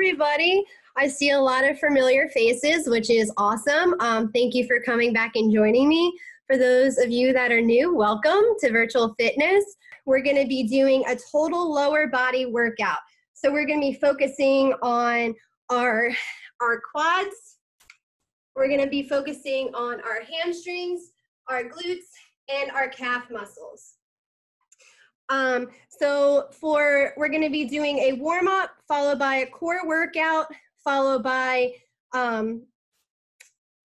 everybody. I see a lot of familiar faces, which is awesome. Thank you for coming back and joining me. For those of you that are new, welcome to Virtual Fitness. We're going to be doing a total lower body workout. So we're going to be focusing on our quads. We're going to be focusing on our hamstrings, our glutes, and our calf muscles. We're going to be doing a warm-up followed by a core workout, followed by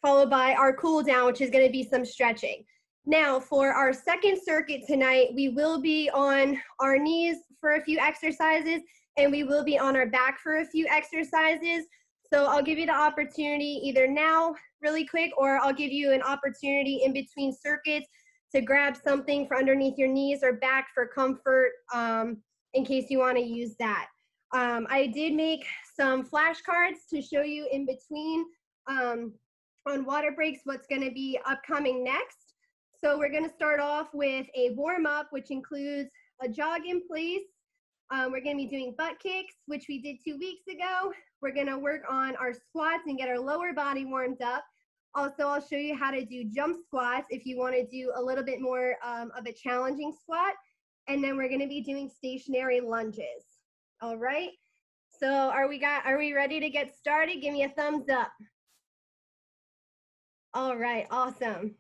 our cool down, which is going to be some stretching. Now for our second circuit tonight, we will be on our knees for a few exercises and we will be on our back for a few exercises. So I'll give you the opportunity either now really quick, or I'll give you an opportunity in between circuits to grab something for underneath your knees or back for comfort in case you want to use that. I did make some flashcards to show you in between on water breaks what's going to be upcoming next. So we're going to start off with a warm-up, which includes a jog in place. We're going to be doing butt kicks, which we did 2 weeks ago. We're going to work on our squats and get our lower body warmed up. Also, I'll show you how to do jump squats if you want to do a little bit more of a challenging squat. And then we're going to be doing stationary lunges. All right. So are we ready to get started? Give me a thumbs up. All right. Awesome.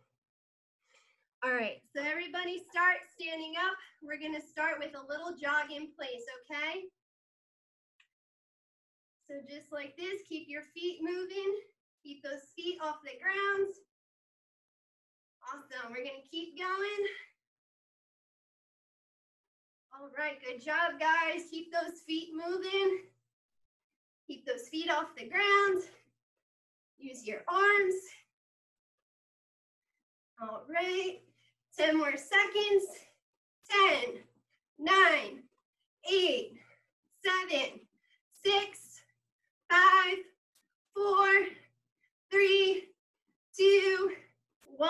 All right. So everybody start standing up. We're going to start with a little jog in place. Okay. So just like this, keep your feet moving. Keep those feet off the ground. Awesome. We're going to keep going. All right. Good job, guys. Keep those feet moving. Keep those feet off the ground. Use your arms. All right. 10 more seconds. 10, 9, 8, 7, 6, 5, 4, 3, 2, 1.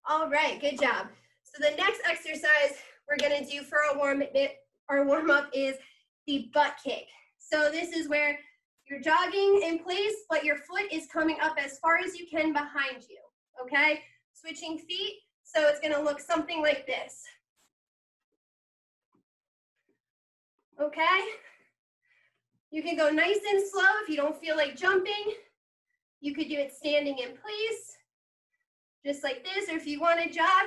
All right, good job. So the next exercise we're going to do for our warm-up is the butt kick. So this is where you're jogging in place, but your foot is coming up as far as you can behind you, okay? Switching feet, so it's going to look something like this. Okay? You can go nice and slow if you don't feel like jumping. You could do it standing in place, just like this, or if you want to jog,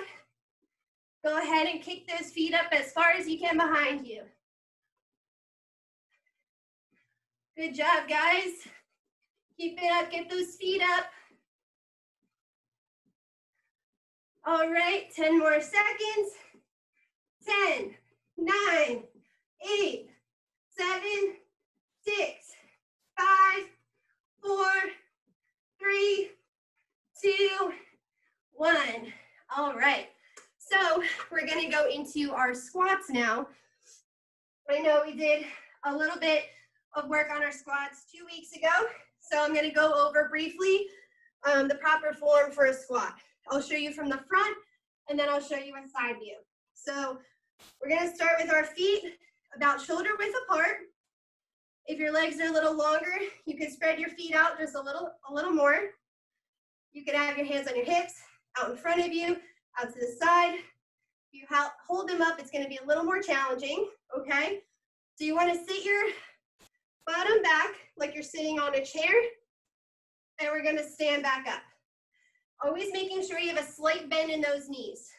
go ahead and kick those feet up as far as you can behind you. Good job, guys. Keep it up, get those feet up. All right, 10 more seconds. 10, 9, 8, 7, 6, 5, 4, 3, 2, 1. All right. So we're going to go into our squats now. I know we did a little bit of work on our squats 2 weeks ago. So I'm going to go over briefly the proper form for a squat. I'll show you from the front, and then I'll show you a side view. So we're going to start with our feet about shoulder width apart. If your legs are a little longer, you can spread your feet out just a little more. You can have your hands on your hips, out in front of you, out to the side. If you hold them up, it's going to be a little more challenging, okay? So you want to sit your bottom back like you're sitting on a chair, and we're going to stand back up. Always making sure you have a slight bend in those knees.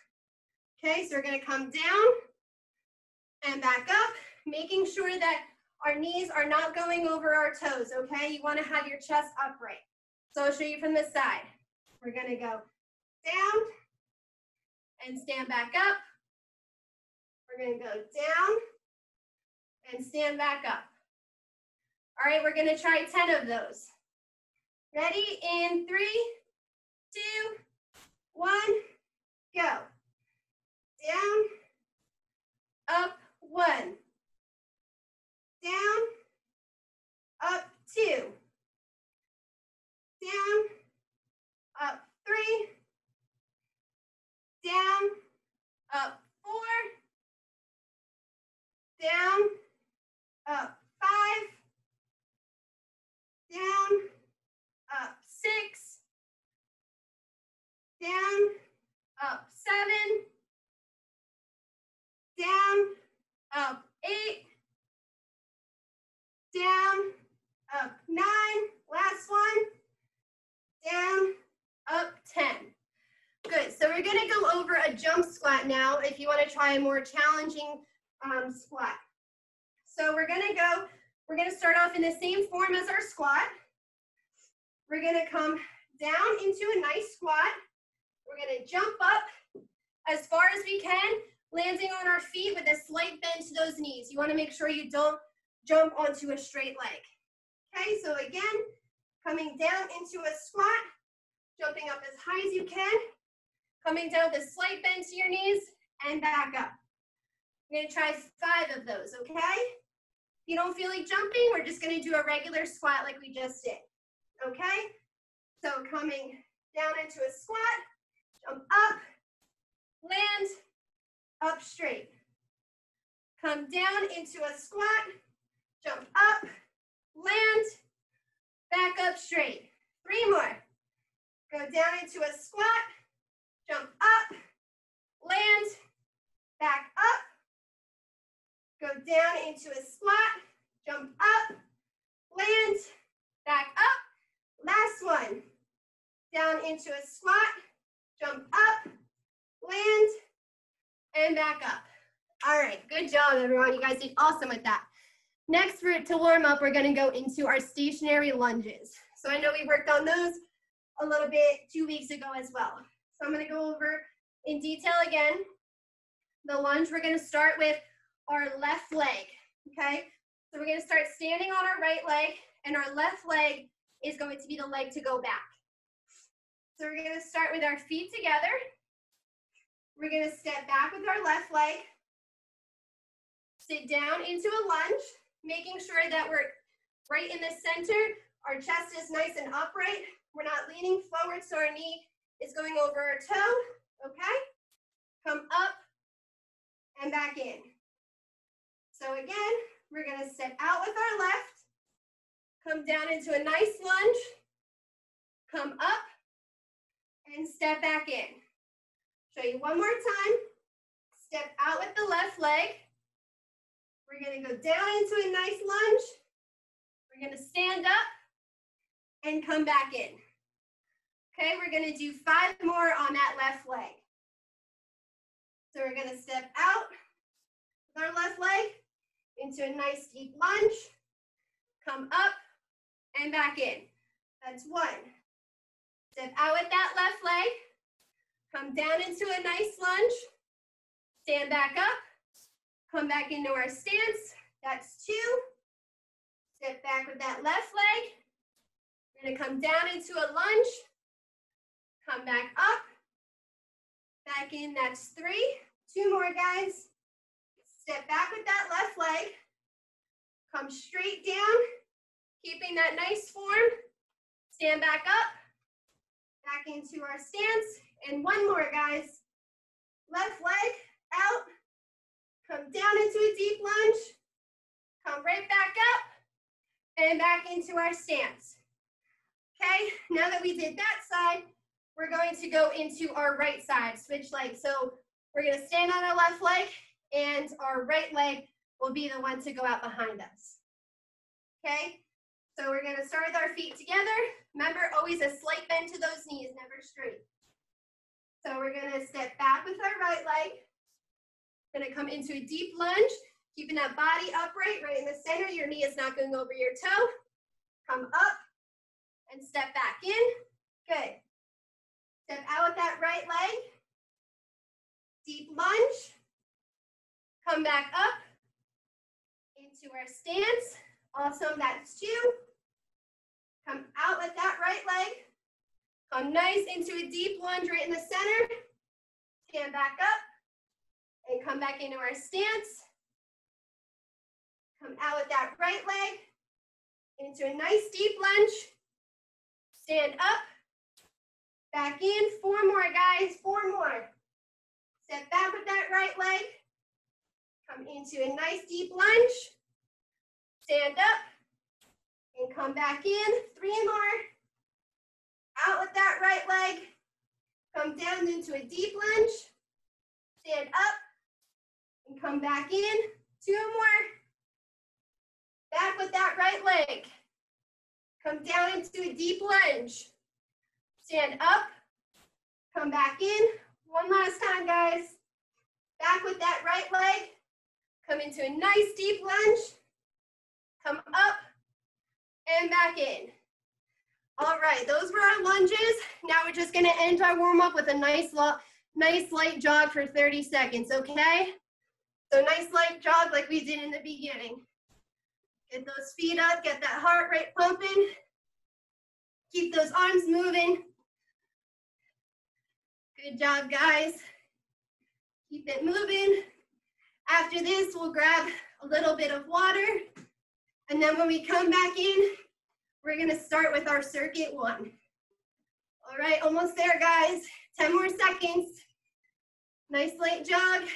Okay, so we're going to come down and back up, making sure that our knees are not going over our toes, okay? You want to have your chest upright. So I'll show you from this side. We're going to go down and stand back up. We're going to go down and stand back up. All right, we're going to try 10 of those. Ready? In 3, 2, 1, go. Down, up, 1. Down, up, 2. Down, up, 3. Down, up, 4. Down, up, 5. over a jump squat now if you want to try a more challenging squat. So we're going to start off in the same form as our squat. We're going to come down into a nice squat. We're going to jump up as far as we can, landing on our feet with a slight bend to those knees. You want to make sure you don't jump onto a straight leg. Okay, so again, coming down into a squat, jumping up as high as you can, coming down with a slight bend to your knees, and back up. We're going to try 5 of those, okay? If you don't feel like jumping, we're just going to do a regular squat like we just did, okay? So coming down into a squat, jump up, land, up straight. Come down into a squat, jump up, land, back up straight. 3 more. Go down into a squat, jump up, land, back up. Go down into a squat, jump up, land, back up. Last one. Down into a squat, jump up, land, and back up. All right, good job, everyone. You guys did awesome with that. Next, to warm up, we're gonna go into our stationary lunges. So I know we worked on those a little bit 2 weeks ago as well. So I'm gonna go over in detail again. The lunge, we're gonna start with our left leg, okay? So we're gonna start standing on our right leg, and our left leg is going to be the leg to go back. So we're gonna start with our feet together. We're gonna step back with our left leg, sit down into a lunge, making sure that we're right in the center. Our chest is nice and upright. We're not leaning forward so our knee is going over our toe, okay? Come up and back in. So again, we're gonna step out with our left, come down into a nice lunge, come up, and step back in. Show you one more time. Step out with the left leg. We're gonna go down into a nice lunge. We're gonna stand up and come back in. Okay, we're gonna do 5 more on that left leg. So we're gonna step out with our left leg into a nice deep lunge, come up and back in. That's 1. Step out with that left leg, come down into a nice lunge, stand back up, come back into our stance. That's 2. Step back with that left leg. We're gonna come down into a lunge, come back up, back in, that's 3. 2 more, guys. Step back with that left leg, come straight down, keeping that nice form, stand back up, back into our stance, and 1 more, guys. Left leg out, come down into a deep lunge, come right back up, and back into our stance. Okay, now that we did that side, we're going to go into our right side, switch legs. So we're gonna stand on our left leg, and our right leg will be the one to go out behind us. Okay, so we're gonna start with our feet together. Remember, always a slight bend to those knees, never straight. So we're gonna step back with our right leg. Gonna come into a deep lunge, keeping that body upright, right in the center. Your knee is not going over your toe. Come up and step back in. Good. Step out with that right leg. Deep lunge. Come back up into our stance. Awesome, that's 2. Come out with that right leg. Come nice into a deep lunge right in the center. Stand back up and come back into our stance. Come out with that right leg into a nice deep lunge. Stand up, back in. 4 more, guys, 4 more. Step back with that right leg. Come into a nice deep lunge. Stand up and come back in. 3 more. Out with that right leg. Come down into a deep lunge. Stand up and come back in. 2 more. Back with that right leg. Come down into a deep lunge. Stand up. Come back in. 1 last time. guys. Back with that right leg. Come into a nice deep lunge. Come up and back in. All right, those were our lunges. Now we're just gonna end our warm up with a nice light jog for 30 seconds, okay? So nice light jog like we did in the beginning. Get those feet up, get that heart rate pumping. Keep those arms moving. Good job, guys. Keep it moving. After this, we'll grab a little bit of water. And then when we come back in, we're gonna start with our circuit 1. All right, almost there, guys. 10 more seconds. Nice light jog.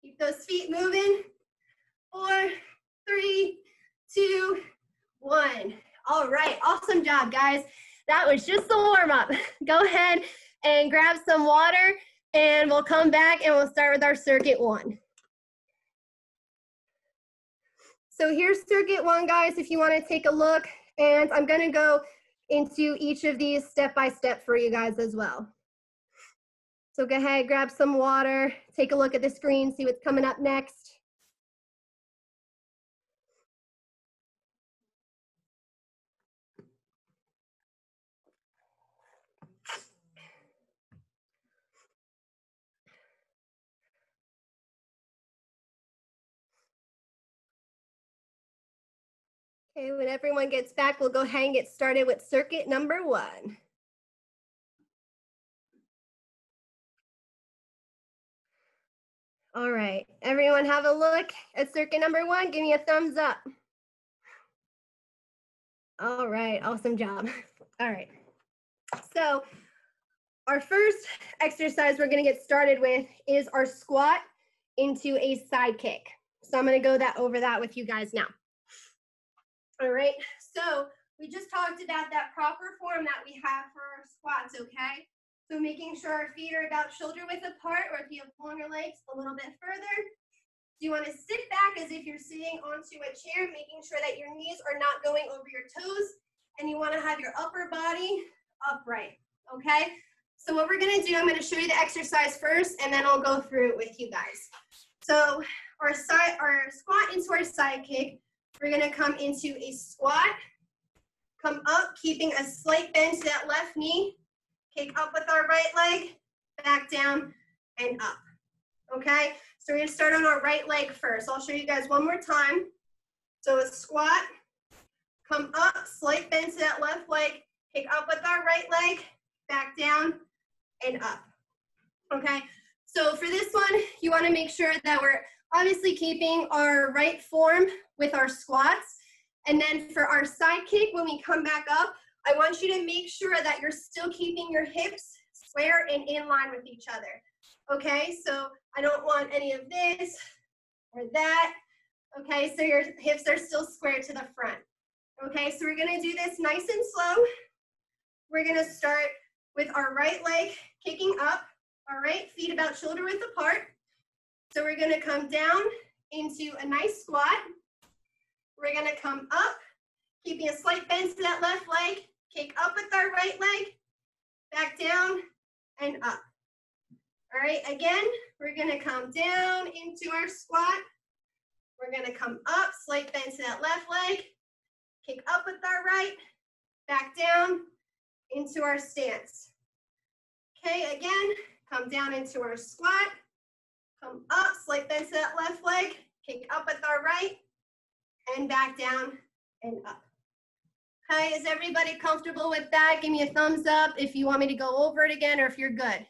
Keep those feet moving. 4, 3, 2, 1. All right, awesome job, guys. That was just the warm up. Go ahead and grab some water and we'll come back and we'll start with our circuit 1. So here's circuit 1, guys, if you want to take a look. And I'm going to go into each of these step by step for you guys as well. So go ahead, grab some water, take a look at the screen, see what's coming up next. Okay, when everyone gets back, we'll go ahead and get started with circuit number 1. All right, everyone have a look at circuit number 1. Give me a thumbs up. All right, awesome job. All right, so our first exercise we're gonna get started with is our squat into a side kick. So I'm gonna go over that with you guys now. All right, so we just talked about that proper form that we have for our squats, okay? So making sure our feet are about shoulder width apart, or if you have longer legs, a little bit further. You want to sit back as if you're sitting onto a chair, making sure that your knees are not going over your toes, and you want to have your upper body upright, okay? So what we're going to do, I'm going to show you the exercise first, and then I'll go through it with you guys. So our squat into our side kick, we're going to come into a squat, come up, keeping a slight bend to that left knee, kick up with our right leg, back down, and up, okay? So we're gonna start on our right leg first. I'll show you guys one more time. So a squat, come up, slight bend to that left leg, kick up with our right leg, back down, and up, okay? So for this one, you wanna make sure that we're obviously keeping our right form with our squats. And then for our side kick, when we come back up, I want you to make sure that you're still keeping your hips square and in line with each other. Okay, so I don't want any of this or that. Okay, so your hips are still square to the front. Okay, so we're gonna do this nice and slow. We're gonna start with our right leg kicking up, our right feet about shoulder width apart. So we're gonna come down into a nice squat. We're gonna come up, keeping a slight bend to that left leg, kick up with our right leg, back down and up. All right, again, we're gonna come down into our squat. We're gonna come up, slight bend to that left leg, kick up with our right, back down into our stance. Okay, again, come down into our squat, come up, slight bend to that left leg, kick up with our right, and back down and up. Okay, is everybody comfortable with that? Give me a thumbs up if you want me to go over it again or if you're good.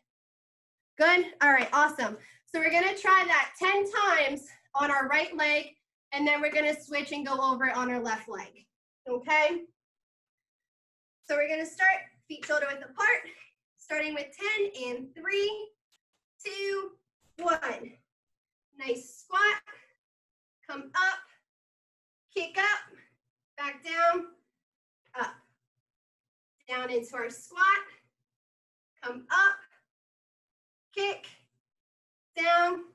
Good? All right, awesome. So we're gonna try that 10 times on our right leg, and then we're gonna switch and go over it on our left leg, okay? So we're gonna start feet shoulder width apart, starting with 10 in 3, 2, 1. Nice squat, come up, kick up, back down, up. Down into our squat, come up, kick, down,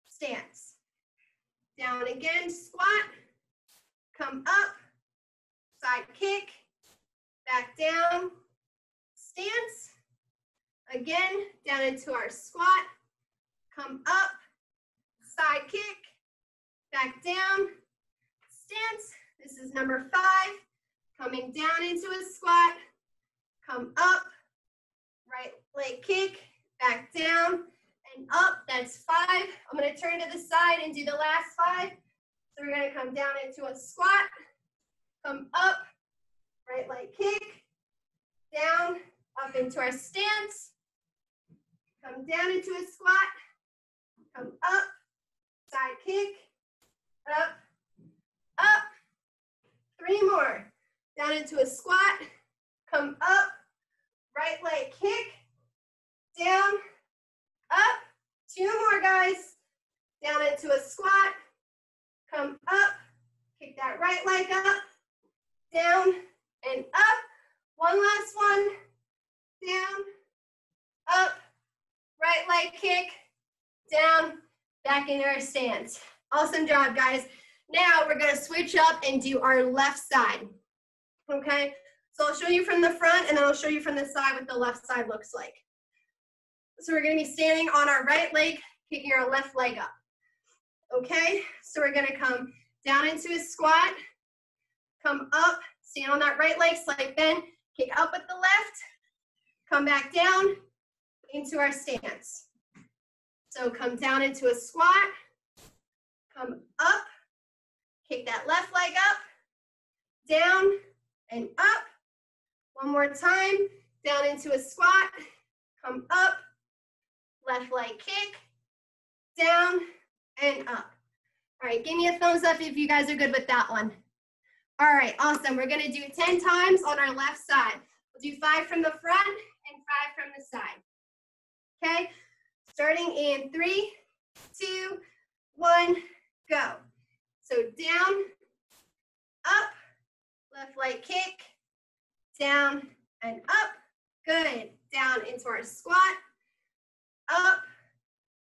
stance. Down again, squat, come up, side kick, back down, stance. Again, down into our squat, come up, side kick, back down, stance. This is number 5. Coming down into a squat, come up, right leg kick, back down, and up. That's 5. I'm going to turn to the side and do the last 5. So we're going to come down into a squat, come up, right leg kick, down, up into our stance, come down into a squat, come up, side kick, up, up. 3 more. Down into a squat, come up, right leg kick, down, up. 2 more, guys. Down into a squat, come up, kick that right leg up, down, and up. 1 last one, down, up, right leg kick, down, back into our stance. Awesome job, guys. Now we're gonna switch up and do our left side, okay? So I'll show you from the front and then I'll show you from the side what the left side looks like. So we're gonna be standing on our right leg, kicking our left leg up, okay? So we're gonna come down into a squat, come up, stand on that right leg, slight bend, kick up with the left, come back down into our stance. So come down into a squat, come up, kick that left leg up, down and up. 1 more time, down into a squat, come up, left leg kick, down and up. All right, give me a thumbs up if you guys are good with that one. All right, awesome. We're gonna do 10 times on our left side. We'll do 5 from the front and 5 from the side. Okay, starting in 3, 2, 1, go. So down, up, left leg kick, down and up. Good. Down into our squat, up,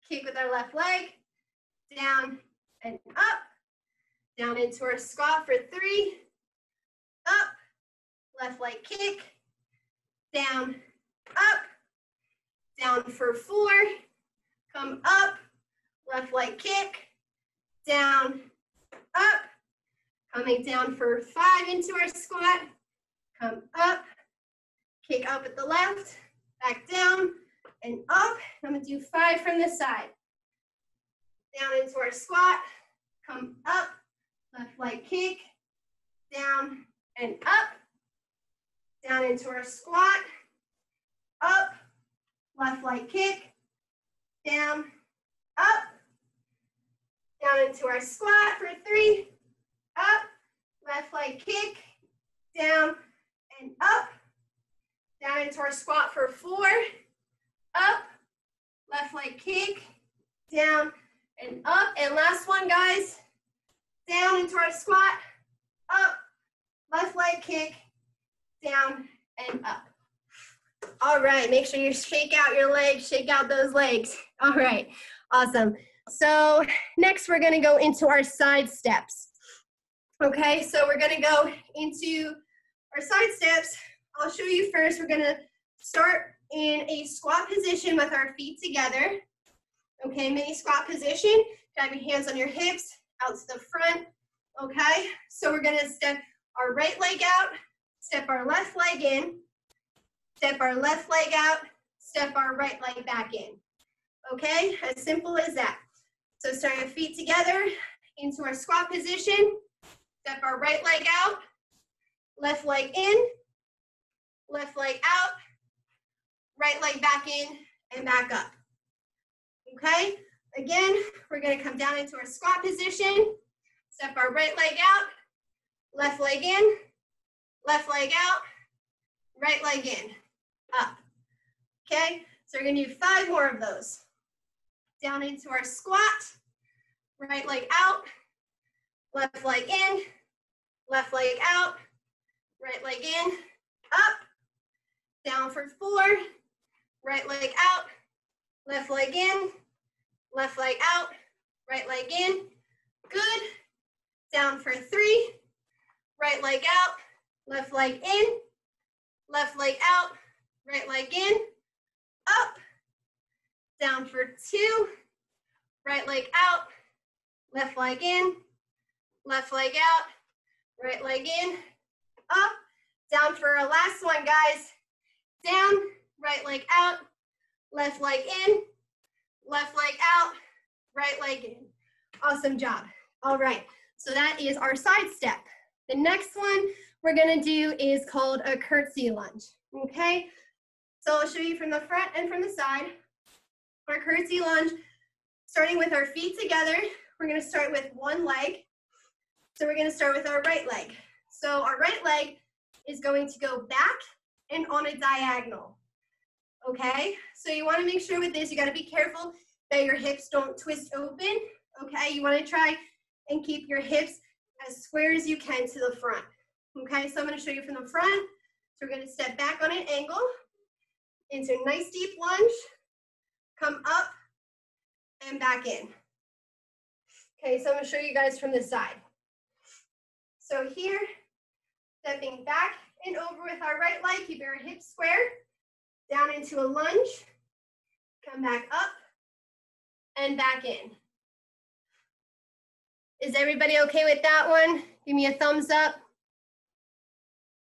kick with our left leg, down and up. Down into our squat for 3, up, left leg kick, down, up, down for 4, come up, left leg kick, down, up, coming down for 5 into our squat, come up, kick up at the left, back down, and up. I'm gonna do 5 from the side. Down into our squat, come up, left leg kick, down and up, down into our squat, up, left leg kick, down, up, down into our squat for 3, up, left leg kick, down and up, down into our squat for 4, up, left leg kick, down and up, and last one, guys, down into our squat, up, left leg kick, down and up. All right, make sure you shake out your legs, shake out those legs. All right, awesome. So next we're gonna go into our side steps. Okay, so we're gonna go into our side steps. I'll show you first. We're gonna start in a squat position with our feet together. Okay, mini squat position. Have your hands on your hips, out to the front. Okay, so we're gonna step our right leg out, step our left leg in, step our left leg out, step our right leg back in. Okay, as simple as that. So start your feet together into our squat position, step our right leg out, left leg in, left leg out, right leg back in and back up. Okay, again, we're gonna come down into our squat position, step our right leg out, left leg in, left leg out, right leg in, up. Okay, so we're gonna do 5 more of those. Down into our squat, right leg out, left leg in, left leg out, right leg in, up, down for 4, right leg out, left leg in, left leg out, right leg in, good, down for 3, right leg out, left leg in, left leg out, right leg in, up, down for 2, right leg out, left leg in, left leg out, right leg in, up, down for our last one, guys. Down, right leg out, left leg in, left leg out, right leg in. Awesome job. All right, so that is our side step. The next one we're gonna do is called a curtsy lunge, okay? So I'll show you from the front and from the side. Our curtsy lunge, starting with our feet together, we're gonna start with one leg. So we're gonna start with our right leg. So our right leg is going to go back and on a diagonal, okay? So you wanna make sure with this, you gotta be careful that your hips don't twist open, okay? You wanna try and keep your hips as square as you can to the front, okay? So I'm gonna show you from the front. So we're gonna step back on an angle into a nice deep lunge, come up and back in. Okay, so I'm gonna show you guys from the side. So here, stepping back and over with our right leg, keep our hips square, down into a lunge, come back up and back in. Is everybody okay with that one? Give me a thumbs up.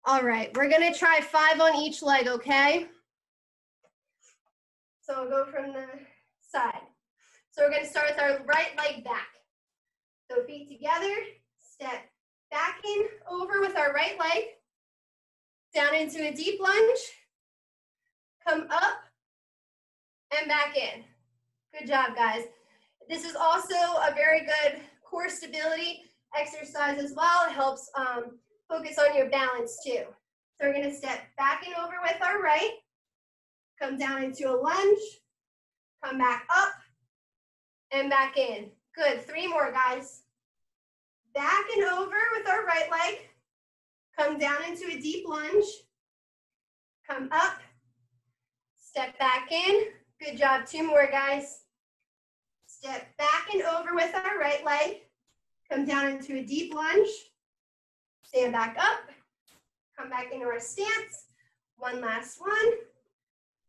All right, we're gonna try 5 on each leg, okay? So I'll go from the side. So we're gonna start with our right leg back. So feet together, step back in over with our right leg, down into a deep lunge, come up and back in. Good job, guys. This is also a very good core stability exercise as well. It helps focus on your balance too. So we're gonna step back and over with our right, come down into a lunge, come back up and back in. Good, 3 more, guys. Back and over with our right leg, come down into a deep lunge, come up, step back in. Good job, 2 more, guys. Step back and over with our right leg, come down into a deep lunge, stand back up, come back into our stance. 1 last one.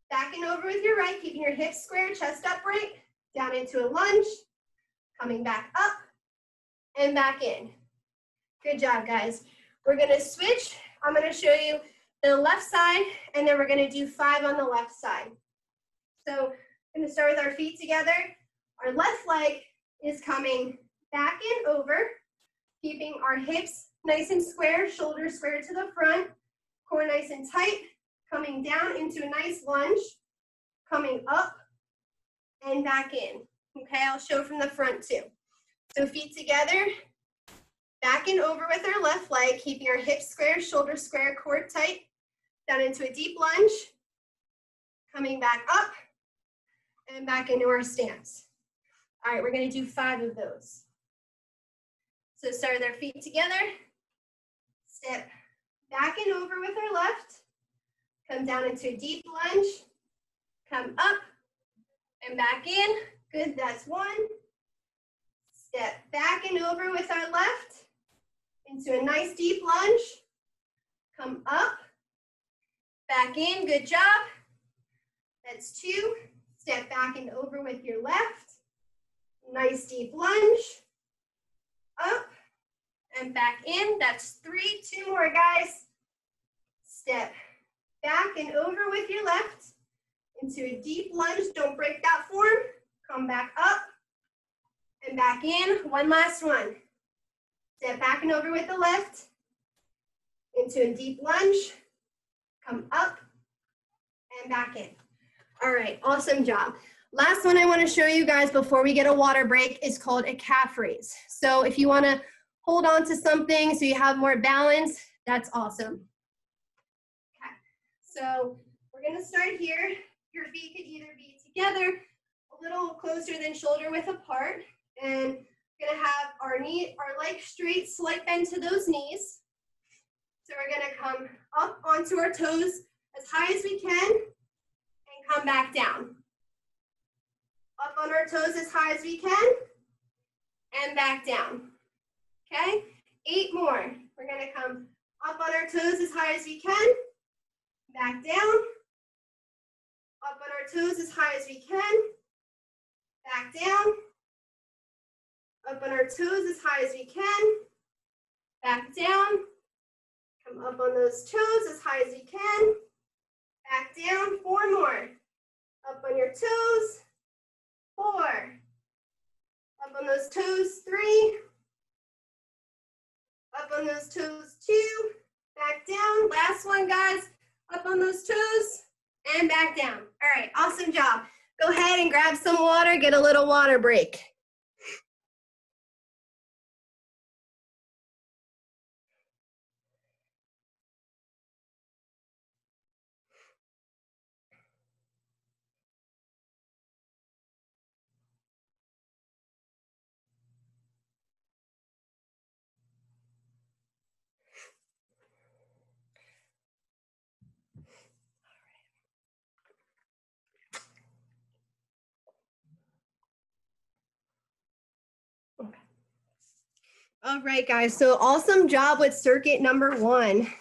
Back and over with your right, keeping your hips square, chest upright, down into a lunge, coming back up and back in. Good job, guys. We're gonna switch. I'm gonna show you the left side, and then we're gonna do 5 on the left side. So I'm gonna start with our feet together. Our left leg is coming back and over, keeping our hips nice and square, shoulders square to the front, core nice and tight, coming down into a nice lunge, coming up and back in. Okay, I'll show from the front too. So feet together, back and over with our left leg, keeping our hips square, shoulders square, core tight, down into a deep lunge, coming back up and back into our stance. All right, we're gonna do 5 of those. So start with our feet together, step back and over with our left, come down into a deep lunge, come up and back in. Good, that's 1. Step back and over with our left into a nice deep lunge, come up, back in, good job. That's 2. Step back and over with your left, nice deep lunge, up and back in, that's 3. 2 more, guys. Step back and over with your left into a deep lunge, don't break that form, come back up and back in. 1 last one. Step back and over with the left into a deep lunge, come up and back in. All right, awesome job. Last one I want to show you guys before we get a water break is called a calf raise. So if you want to hold on to something so you have more balance, that's awesome. Okay, so we're going to start here. Your feet could either be together, a little closer than shoulder width apart, and we're going to have our legs straight, slight bend to those knees. So we're going to come up onto our toes as high as we can and come back down. Up on our toes as high as we can and back down. Okay, 8 more. We're going to come up on our toes as high as we can, back down. Up on our toes as high as we can, back down. on our toes as high as we can. Back down. Come up on those toes as high as you can. Back down. 4 more. Up on your toes. 4. Up on those toes. 3. Up on those toes. 2. Back down. Last one, guys. Up on those toes and back down. All right, awesome job. Go ahead and grab some water, get a little water break. All right, guys, so awesome job with circuit number 1.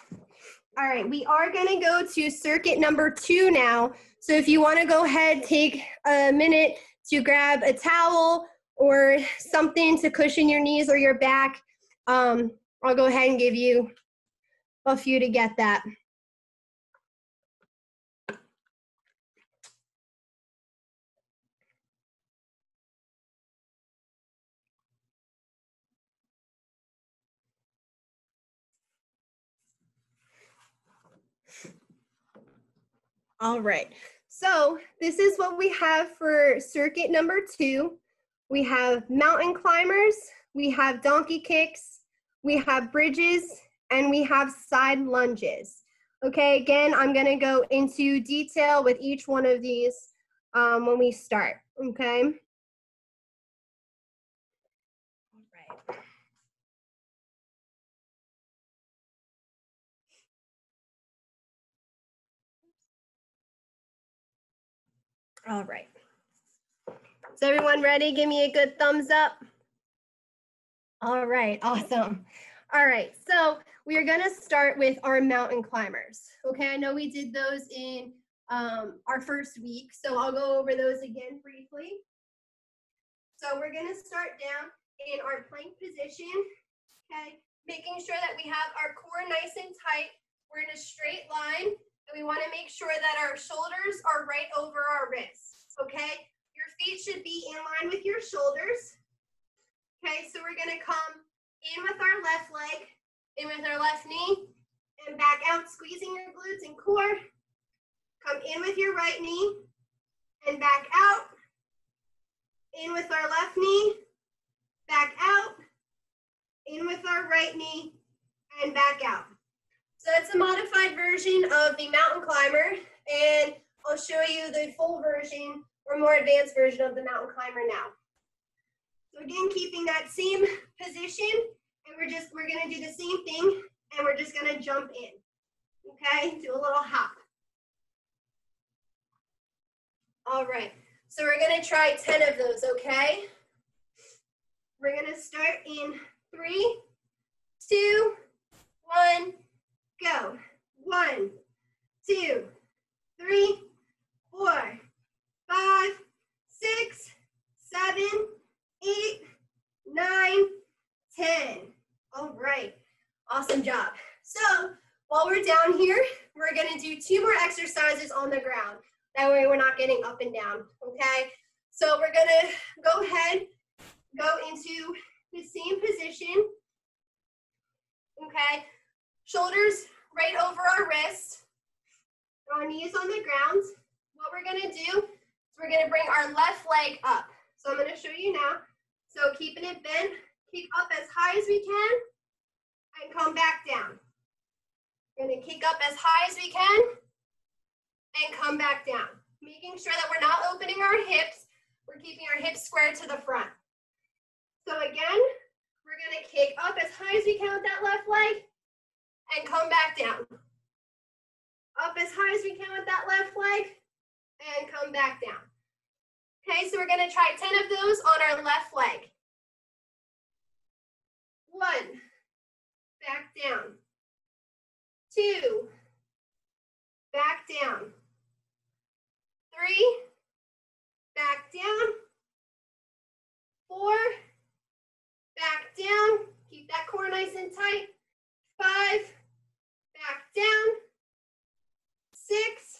All right, we are gonna go to circuit number 2 now. So if you wanna go ahead, take a minute to grab a towel or something to cushion your knees or your back. I'll go ahead and give you a few to get that. All right, so this is what we have for circuit number 2. We have mountain climbers, we have donkey kicks, we have bridges, and we have side lunges. Okay, again, I'm gonna go into detail with each one of these when we start, okay? All right. All right. Is everyone ready? Give me a good thumbs up. All right, awesome. All right, so we are gonna start with our mountain climbers. Okay, I know we did those in our first week, so I'll go over those again briefly. So we're gonna start down in our plank position, okay? Making sure that we have our core nice and tight. We're in a straight line, and we wanna make sure that our shoulders are right over our wrists, okay? Your feet should be in line with your shoulders. Okay, so we're gonna come in with our left leg, in with our left knee, and back out, squeezing your glutes and core. Come in with your right knee, and back out. In with our left knee, back out. In with our right knee, and back out. So it's a modified version of the mountain climber, and I'll show you the full version or more advanced version of the mountain climber now. So again, keeping that same position, and we're gonna do the same thing, and we're just gonna jump in, okay? Do a little hop. All right, so we're gonna try 10 of those, okay? We're gonna start in 3, 2, 1, go. 1, 2, 3, 4, 5, 6, 7, 8, 9, 10. All right, awesome job. So while we're down here, we're gonna do 2 more exercises on the ground. That way we're not getting up and down, okay? So we're gonna go ahead, go into the same position, okay? Shoulders right over our wrists, our knees on the ground. What we're gonna do is we're gonna bring our left leg up. So I'm gonna show you now. So keeping it bent, kick up as high as we can and come back down. We're gonna kick up as high as we can and come back down. Making sure that we're not opening our hips, we're keeping our hips square to the front. So again, we're gonna kick up as high as we can with that left leg and come back down. Up as high as we can with that left leg and come back down. Okay, so we're gonna try 10 of those on our left leg. 1, back down. 2, back down. 3, back down. 4, tight. 5, back down. 6,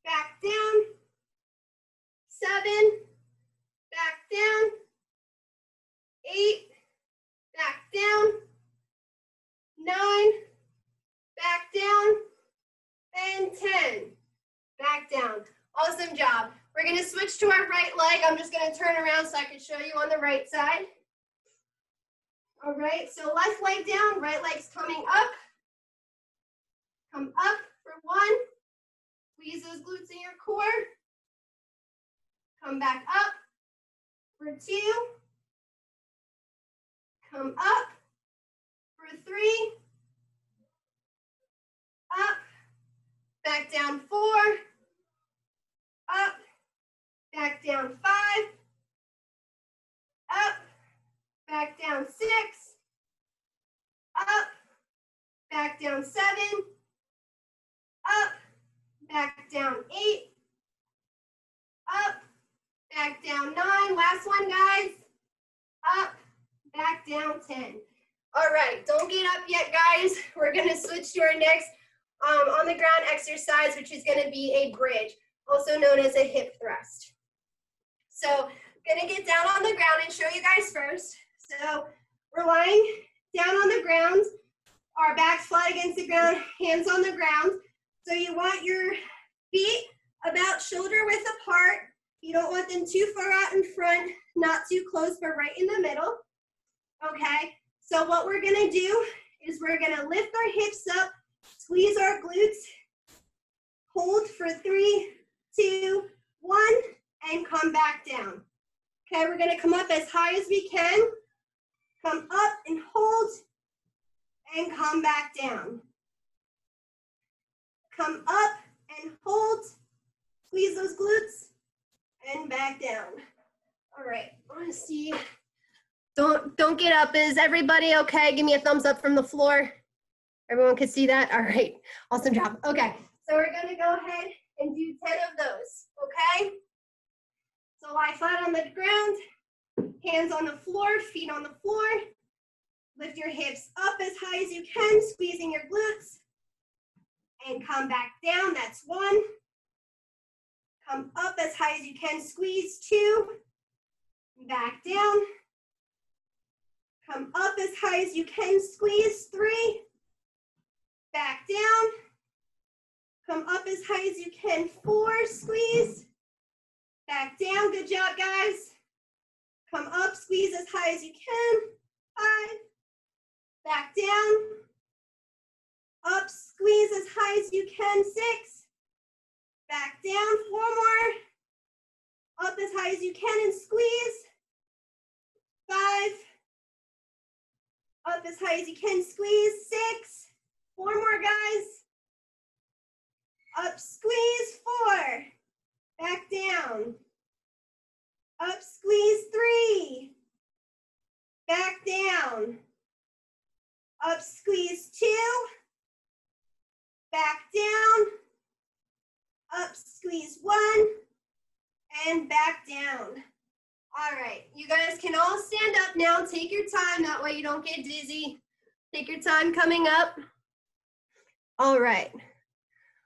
back down. 7, back down. 8, back down. 9, back down. And 10, back down. Awesome job. We're gonna switch to our right leg. I'm just gonna turn around so I can show you on the right side. All right, so left leg down, right leg's coming up. Come up for 1. Squeeze those glutes in your core. Come back up for 2. Come up for 3. Up, back down 4. Up, back down 5. Up, back down 6. Up, back down 7. Up, back down 8. Up, back down 9. Last one, guys. Up, back down 10. All right, don't get up yet, guys. We're gonna switch to our next on the ground exercise, which is gonna be a bridge, also known as a hip thrust. So I'm gonna get down on the ground and show you guys first. So we're lying down on the ground, our backs flat against the ground, hands on the ground. So you want your feet about shoulder width apart. You don't want them too far out in front, not too close, but right in the middle. Okay, so what we're gonna do is we're gonna lift our hips up, squeeze our glutes, hold for 3, 2, 1, and come back down. Okay, we're gonna come up as high as we can, come up and hold, and come back down. Come up and hold, squeeze those glutes, and back down. All right, I wanna see. Don't get up. Is everybody okay? Give me a thumbs up from the floor. Everyone can see that? All right, awesome job. Okay, so we're gonna go ahead and do 10 of those, okay? So lie flat on the ground, hands on the floor, feet on the floor. Lift your hips up as high as you can, squeezing your glutes. And come back down, that's 1. Come up as high as you can, squeeze 2. Back down. Come up as high as you can, squeeze 3. Back down. Come up as high as you can, 4, squeeze. Back down, good job, guys. Come up, squeeze as high as you can, 5. Back down. Up, squeeze as high as you can, 6. Back down, 4 more. Up as high as you can and squeeze. 5. Up as high as you can, squeeze, 6. 4 more, guys. Up, squeeze, 4. Back down. Up, squeeze, 3. Back down. Up, squeeze, 2. Back down. Up, squeeze, 1. And back down. All right, you guys can all stand up now. Take your time, that way you don't get dizzy. Take your time coming up. All right,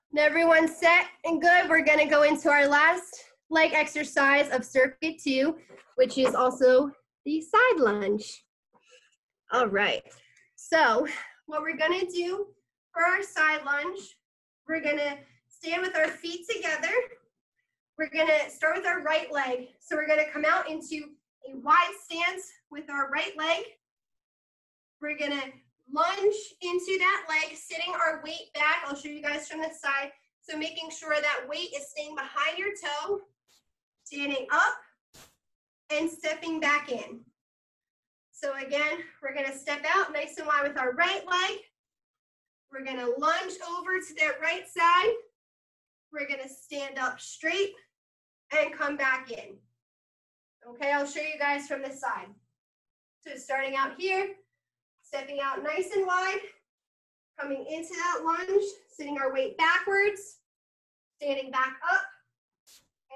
when everyone's set and good, we're gonna go into our last leg exercise of circuit 2, which is also the side lunge. All right, so what we're gonna do for our side lunge, we're gonna stand with our feet together. We're gonna start with our right leg. So we're gonna come out into a wide stance with our right leg. We're gonna lunge into that leg, sitting our weight back. I'll show you guys from the side. So making sure that weight is staying behind your toe, standing up, and stepping back in. So again, we're gonna step out nice and wide with our right leg. We're gonna lunge over to that right side. We're gonna stand up straight and come back in. Okay, I'll show you guys from this side. So starting out here, stepping out nice and wide, coming into that lunge, sitting our weight backwards, standing back up,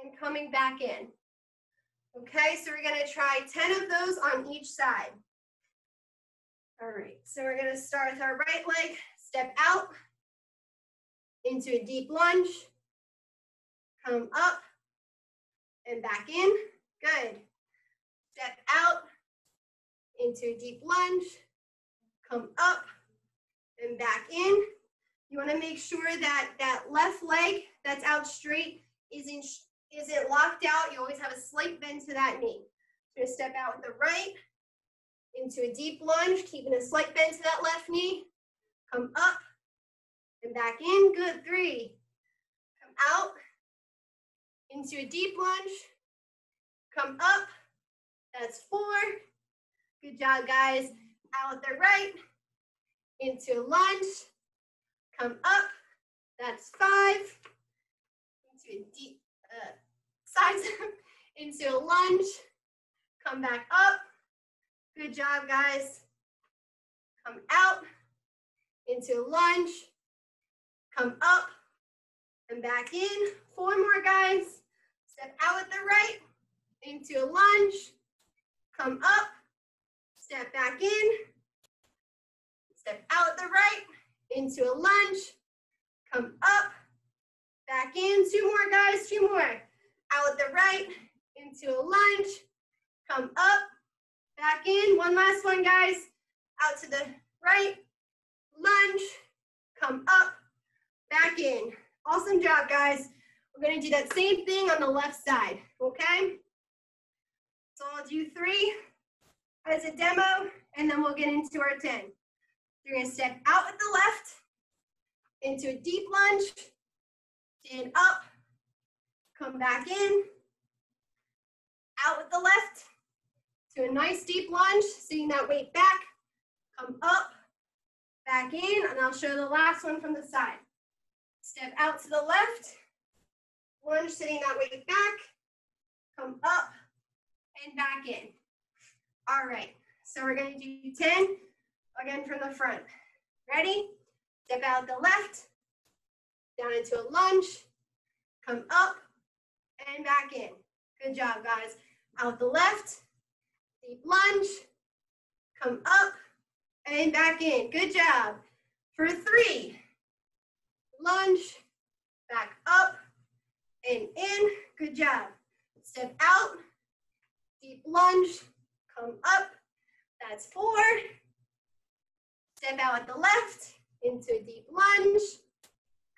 and coming back in. Okay, so we're gonna try 10 of those on each side. All right, so we're gonna start with our right leg, step out into a deep lunge, come up and back in, good. Step out into a deep lunge, come up and back in. You wanna make sure that that left leg that's out straight isn't locked out. You always have a slight bend to that knee. So you're gonna step out with the right, into a deep lunge, keeping a slight bend to that left knee. Come up and back in, good, 3. Come out into a deep lunge, come up, that's 4. Good job, guys. Out with the right, into a lunge, come up, that's 5. Into a deep, side step, into a lunge, come back up. Good job, guys. Come out into a lunge, come up and back in. 4 more, guys. Step out with the right, into a lunge, come up, step back in, step out with the right, into a lunge, come up, back in. 2 more, guys, 2 more. Out with the right, into a lunge, come up, back in. 1 last one, guys. Out to the right, lunge, come up, back in. Awesome job, guys. We're gonna do that same thing on the left side, okay? So I'll do 3 as a demo, and then we'll get into our 10. You're gonna step out with the left, into a deep lunge, stand up, come back in, out with the left, to a nice deep lunge, sitting that weight back, come up, back in, and I'll show the last one from the side. Step out to the left, lunge, sitting that weight back, come up, and back in. All right, so we're gonna do 10, again from the front. Ready? Step out the left, down into a lunge, come up, and back in. Good job, guys. Out the left, deep lunge, come up, and back in. Good job. For 3, lunge, back up, and in. Good job. Step out, deep lunge, come up. That's 4. Step out at the left, into a deep lunge,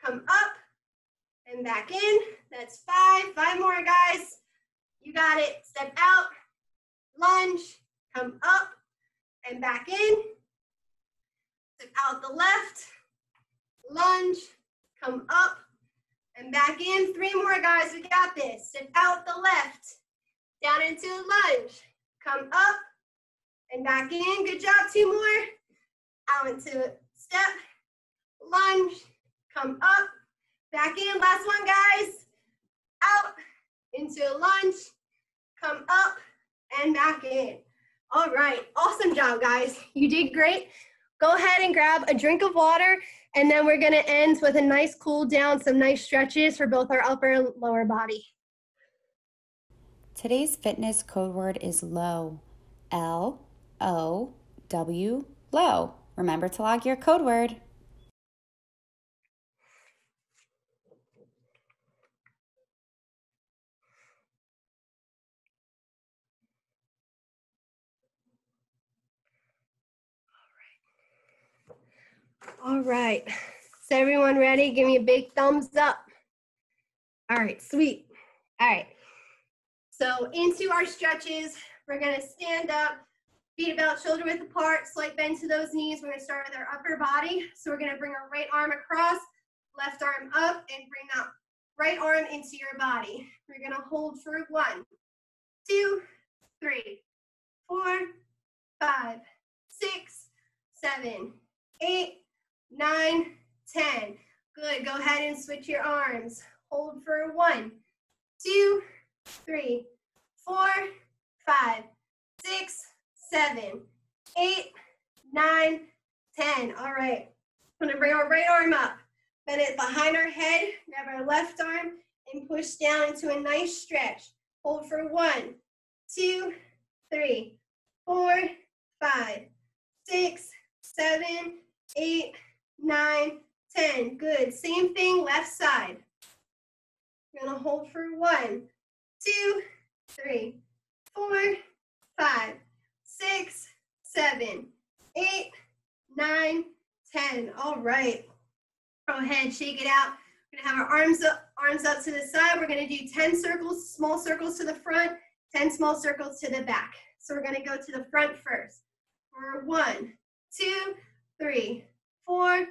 come up, and back in. That's 5. 5 more, guys. You got it. Step out, lunge, come up, and back in. Step out the left, lunge, come up, and back in. 3 more, guys. We got this. Step out the left, down into a lunge, come up, and back in. Good job. 2 more. Out into a step, lunge, come up, back in. Last one, guys. Out into a lunge, come up, and back in. All right, awesome job, guys. You did great. Go ahead and grab a drink of water, and then we're gonna end with a nice cool down, some nice stretches for both our upper and lower body. Today's fitness code word is LOW, L-O-W, LOW. Remember to log your code word. All right, is everyone ready? Give me a big thumbs up. All right, sweet. All right, so into our stretches, we're gonna stand up, feet about shoulder width apart, slight bend to those knees. We're gonna start with our upper body. So we're gonna bring our right arm across, left arm up, and bring that right arm into your body. We're gonna hold for 1, 2, 3, 4, 5, 6, 7, 8, 9, 10. Good, go ahead and switch your arms. Hold for 1, 2, 3, 4, 5, 6, 7, 8, 9, 10. All right, I'm gonna bring our right arm up, bend it behind our head, grab our left arm, and push down into a nice stretch. Hold for 1, 2, 3, 4, 5, 6, 7, 8, 9, 10. Good. Same thing, left side. You're gonna hold for 1, 2, 3, 4, 5, 6, 7, 8, 9, 10. All right. Go ahead, shake it out. We're gonna have our arms up to the side. We're gonna do 10 circles, small circles to the front, 10 small circles to the back. So we're gonna go to the front first. For 1, 2, 3, 4,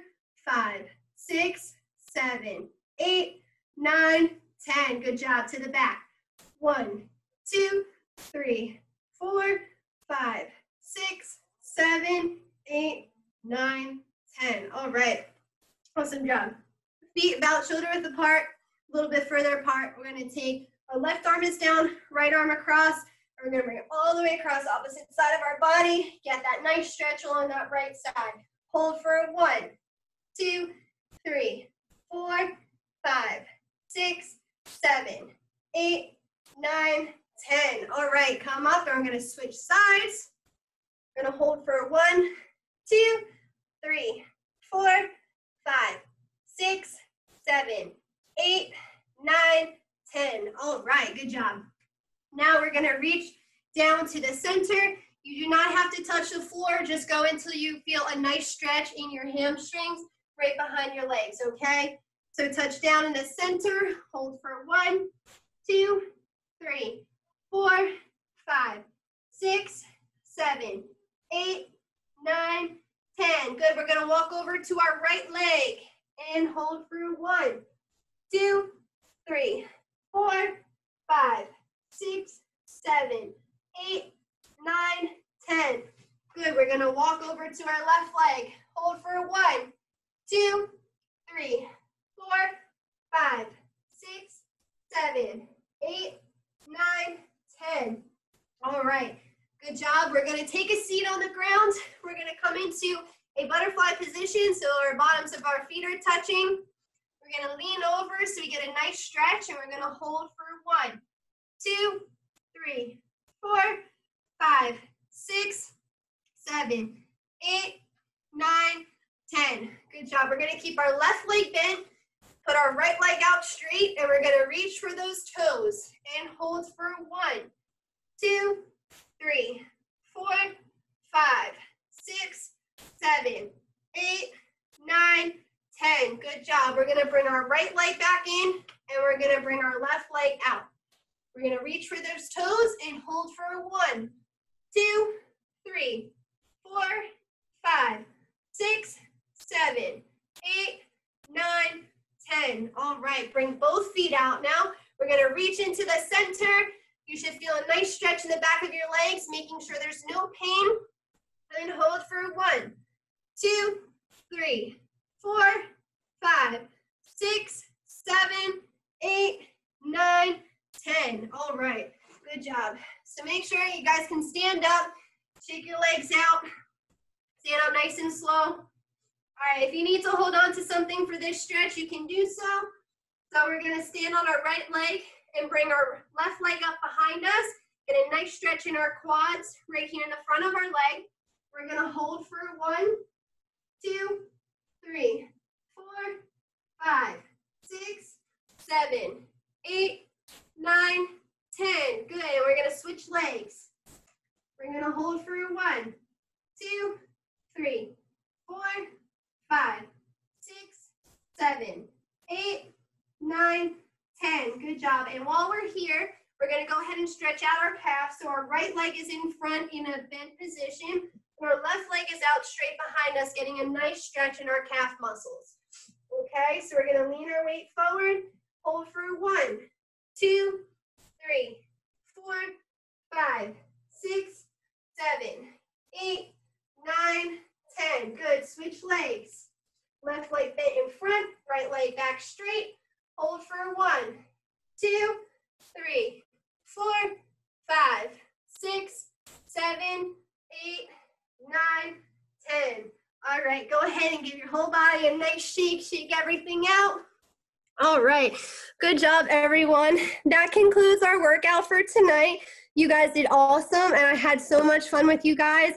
5, 6, 7, 8, 9, 10. Good job. To the back. 1, 2, 3, 4, 5, 6, 7, 8, 9, 10. All right. Awesome job. Feet about shoulder width apart, a little bit further apart. We're going to take our left arm is down, right arm across. And we're going to bring it all the way across the opposite side of our body. Get that nice stretch along that right side. Hold for 1, 2, 3, 4, 5, 6, 7, 8, 9, 10. All right, come up and we're going to switch sides. We're going to hold for 1, 2, 3, 4, 5, 6, 7, 8, 9, 10. All right, good job. Now we're gonna reach down to the center. You do not have to touch the floor. Just go until you feel a nice stretch in your hamstrings right behind your legs, okay? So touch down in the center. Hold for 1, 2, 3, 4, 5, 6, 7, 8, 9, 10. Good. We're going to walk over to our right leg and hold for 1, 2, 3, 4, 5, 6, 7, 8, 9, 10. Good. We're going to walk over to our left leg. Hold for 1, 2, 3, 4, 5, 6, 7, 8, 9, 10. All right. Good job. We're going to take a seat on the ground. We're going to come into a butterfly position so our bottoms of our feet are touching. We're going to lean over so we get a nice stretch, and we're going to hold for 1, 2, 3, 4, 5, 6, 7, 8, 9, 10. Good job. We're going to keep our left leg bent, put our right leg out straight, and we're going to reach for those toes and hold for 1, 2, 3, 4, 5, 6, 7, 8, 9, 10. Good job. We're going to bring our right leg back in, and we're going to bring our left leg out. We're going to reach for those toes and hold for 1, 2, 3, 4, 5, 6, 7, 8, 9, 10. All right. Bring both feet out now. We're going to reach into the center. You should feel a nice stretch in the back of your legs, making sure there's no pain. And hold for 1, 2, 3, 4, 5, 6, 7, 8, 9, 10. All right, good job. So make sure you guys can stand up, shake your legs out, stand up nice and slow. All right, if you need to hold on to something for this stretch, you can do so. So we're gonna stand on our right leg and bring our left leg up behind us. Get a nice stretch in our quads right here in the front of our leg. We're gonna hold for 1, 2, 3, 4, 5, 6, 7, 8, 9, 10. Good. And we're gonna switch legs. We're gonna hold for 1, 2, 3, 4, 5, 6, 7, 8, 9, 10. Good job. And while we're here, we're going to go ahead and stretch out our calf. So our right leg is in front in a bent position. And our left leg is out straight behind us, getting a nice stretch in our calf muscles. Okay, so we're going to lean our weight forward. Hold for 1, 2, 3, 4, 5, 6, 7, 8, 9, 10. Good. Switch legs. Left leg bent in front, right leg back straight. Hold for 1, 2, 3, 4, 5, 6, 7, 8, 9, 10. All right, go ahead and give your whole body a nice shake. Shake everything out. All right, good job, everyone. That concludes our workout for tonight. You guys did awesome, and I had so much fun with you guys.